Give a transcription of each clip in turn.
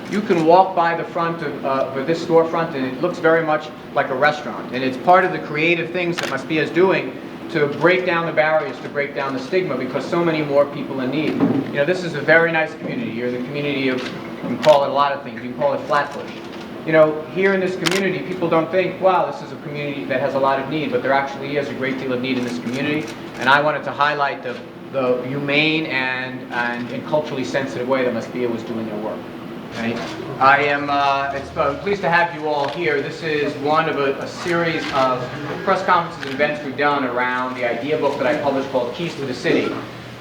You can walk by the front of this storefront and it looks very much like a restaurant. And it's part of the creative things that Maspia is doing to break down the barriers, to break down the stigma, because so many more people in need. You know, this is a very nice community. You're the community of, you can call it a lot of things. You can call it Flatbush. You know, here in this community, people don't think, wow, this is a community that has a lot of need, but there actually is a great deal of need in this community. And I wanted to highlight the humane and culturally sensitive way that Maspia was doing their work. Okay. I am pleased to have you all here. This is one of a series of press conferences and events we've done around the idea book that I published called Keys to the City,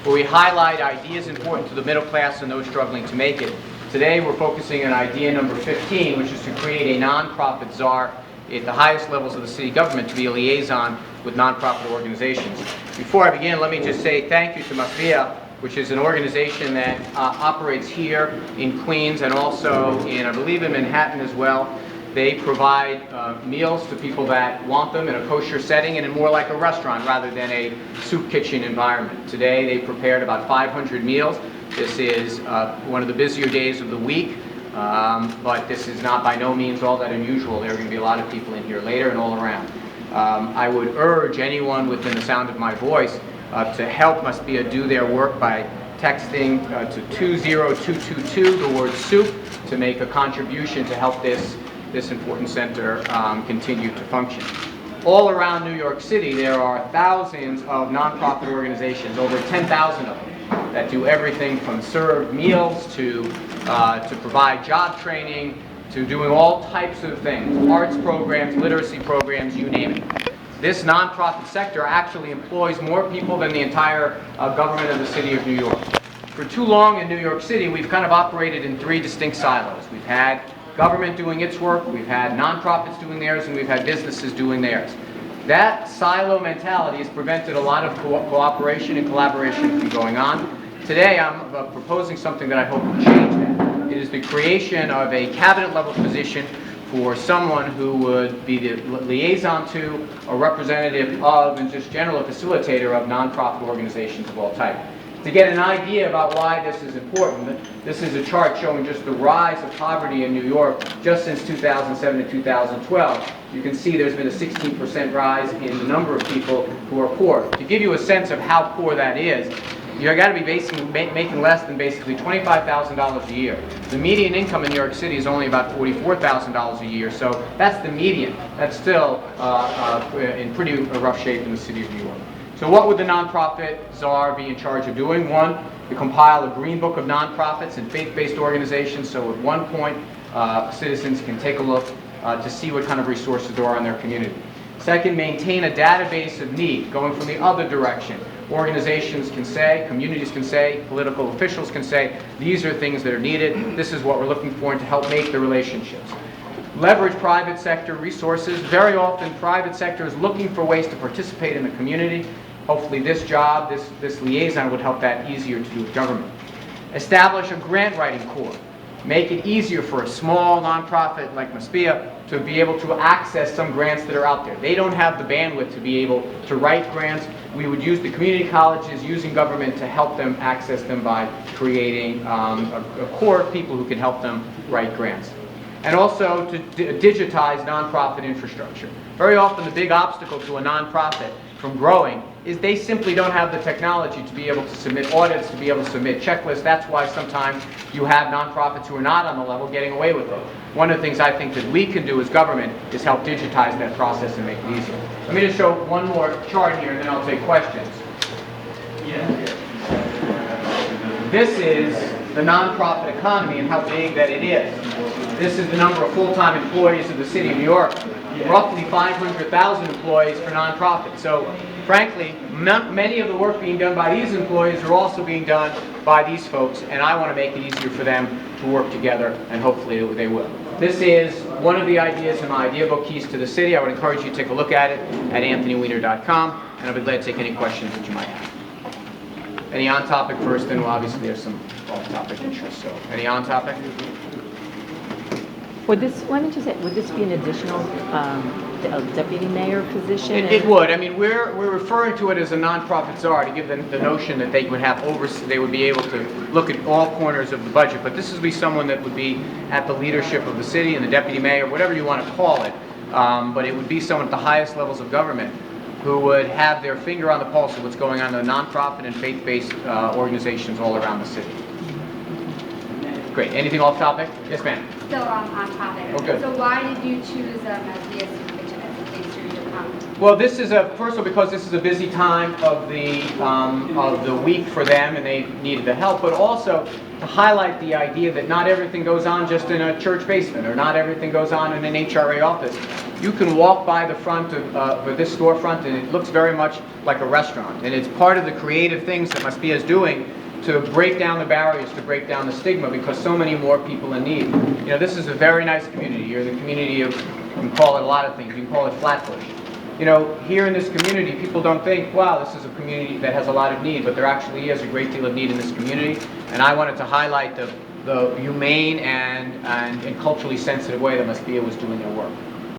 where we highlight ideas important to the middle class and those struggling to make it. Today we're focusing on idea number 15, which is to create a nonprofit czar at the highest levels of the city government to be a liaison with nonprofit organizations. Before I begin, let me just say thank you to Maspia, which is an organization that operates here in Queens and also in, I believe, in Manhattan as well. They provide meals to people that want them in a kosher setting and in more like a restaurant rather than a soup kitchen environment. Today they prepared about 500 meals. This is one of the busier days of the week, but this is not by no means all that unusual. There are going to be a lot of people in here later and all around. I would urge anyone within the sound of my voice to help Maspia do their work by texting to 20222 the word soup to make a contribution to help this important center continue to function. All around New York City there are thousands of nonprofit organizations, over 10,000 of them, that do everything from serve meals to provide job training to doing all types of things, arts programs, literacy programs, you name it. This nonprofit sector actually employs more people than the entire government of the city of New York. For too long in New York City, we've kind of operated in three distinct silos. We've had government doing its work, we've had nonprofits doing theirs, and we've had businesses doing theirs. That silo mentality has prevented a lot of cooperation and collaboration from going on. Today, I'm proposing something that I hope will change that. It is the creation of a cabinet-level position for someone who would be the liaison to, a representative of, and just general facilitator of nonprofit organizations of all type. To get an idea about why this is important, this is a chart showing just the rise of poverty in New York just since 2007 to 2012. You can see there's been a 16% rise in the number of people who are poor. To give you a sense of how poor that is, you've got to be making less than basically $25,000 a year. The median income in New York City is only about $44,000 a year, so that's the median. That's still in pretty rough shape in the city of New York. So what would the nonprofit czar be in charge of doing? One, to compile a green book of nonprofits and faith-based organizations, so at one point citizens can take a look to see what kind of resources there are in their community. Second, maintain a database of need, going from the other direction. Organizations can say, communities can say, political officials can say, these are things that are needed, this is what we're looking for, and to help make the relationships. Leverage private sector resources. Very often private sector is looking for ways to participate in the community. Hopefully this job, this liaison would help that easier to do with government. Establish a grant writing corps. Make it easier for a small nonprofit like Maspia to be able to access some grants that are out there. They don't have the bandwidth to be able to write grants. We would use the community colleges using government to help them access them by creating a core of people who can help them write grants. And also to digitize nonprofit infrastructure. Very often the big obstacle to a nonprofit from growing is they simply don't have the technology to be able to submit audits, to be able to submit checklists. That's why sometimes you have nonprofits who are not on the level getting away with it. One of the things I think that we can do as government is help digitize that process and make it easier. Let me just show one more chart here and then I'll take questions. This is the nonprofit economy and how big that it is. This is the number of full-time employees of the city of New York. Roughly 500,000 employees for nonprofits. So frankly, many of the work being done by these employees are also being done by these folks, and I want to make it easier for them to work together, and hopefully they will. This is one of the ideas in my idea book, Keys to the City. I would encourage you to take a look at it at anthonyweiner.com, and I'll be glad to take any questions that you might have. Any on-topic first, and well, obviously there's some off-topic interests, so any on-topic? Would this, why don't you say, would this be an additional deputy mayor position? It would. I mean, we're referring to it as a nonprofit czar to give them the notion that they would have they would be able to look at all corners of the budget. But this would be someone that would be at the leadership of the city and the deputy mayor, whatever you want to call it. But it would be someone at the highest levels of government who would have their finger on the pulse of what's going on in the nonprofit and faith-based organizations all around the city. Great. Anything off topic? Yes, ma'am. Still on topic. Okay. So why did you choose Matthias Kitchen as a place for you to come? Well, this is first of all, because this is a busy time of the week for them, and they needed the help. But also to highlight the idea that not everything goes on just in a church basement, or not everything goes on in an HRA office. You can walk by the front of this storefront, and it looks very much like a restaurant. And it's part of the creative things that Maspia is doing to break down the barriers, to break down the stigma, because so many more people in need. You know, this is a very nice community. You're the community of, you can call it a lot of things. You can call it Flatbush. You know, here in this community, people don't think, wow, this is a community that has a lot of need, but there actually is a great deal of need in this community. And I wanted to highlight the humane and culturally sensitive way that Maspia was doing their work.